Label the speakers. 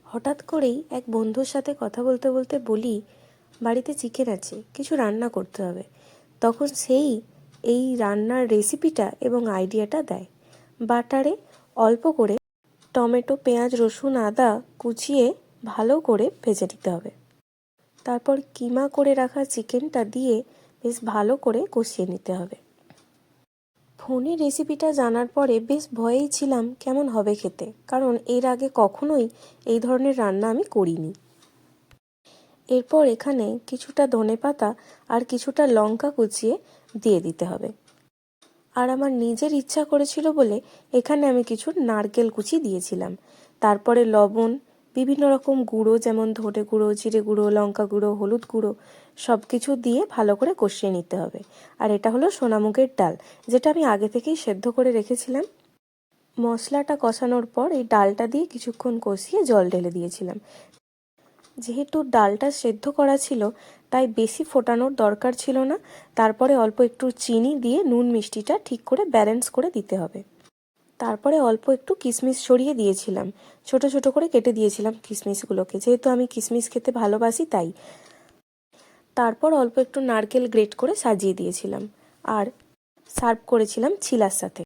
Speaker 1: হঠাৎ করেই এক বন্ধুর সাথে কথা বলতে বলতে বলি, বাড়িতে চিকেন আছে, কিছু রান্না করতে হবে। তখন সেই এই রান্নার রেসিপিটা এবং আইডিয়াটা দেয়। বাটারে অল্প করে টমেটো, পেঁয়াজ, রসুন, আদা কুচিয়ে ভালো করে ভেজে নিতে হবে। তারপর কিমা করে রাখা চিকেনটা দিয়ে বেশ ভালো করে কষিয়ে নিতে হবে। ফোনে রেসিপিটা জানার পরে বেশ ভয়েই ছিলাম কেমন হবে খেতে, কারণ এর আগে কখনোই এই ধরনের রান্না আমি করিনি। এরপর এখানে কিছুটা ধনেপাতা আর কিছুটা লঙ্কা কুচিয়ে দিয়ে দিতে হবে। আর আমার নিজের ইচ্ছা করেছিল বলে এখানে আমি কিছু নারকেল কুচি দিয়েছিলাম। তারপরে লবণ, বিভিন্ন রকম গুঁড়ো যেমন ধনে গুঁড়ো, জিরে গুঁড়ো, লঙ্কা গুঁড়ো, হলুদ গুঁড়ো সব কিছু দিয়ে ভালো করে কষিয়ে নিতে হবে। আর এটা হলো সোনামুগের ডাল, যেটা আমি আগে থেকেই সেদ্ধ করে রেখেছিলাম। মশলাটা কষানোর পর এই ডালটা দিয়ে কিছুক্ষণ কষিয়ে জল ঢেলে দিয়েছিলাম। যেহেতু ডালটা সেদ্ধ করা ছিল তাই বেশি ফোটানোর দরকার ছিল না। তারপরে অল্প একটু চিনি দিয়ে নুন মিষ্টিটা ঠিক করে ব্যালেন্স করে দিতে হবে। তারপরে অল্প একটু কিশমিশ ছড়িয়ে দিয়েছিলাম, ছোট ছোট করে কেটে দিয়েছিলাম কিশমিশগুলোকে, যেহেতু আমি কিশমিশ খেতে ভালোবাসি তাই। তারপর অল্প একটু নারকেল গ্রেট করে সাজিয়ে দিয়েছিলাম আর সার্ভ করেছিলাম ছিলার সাথে।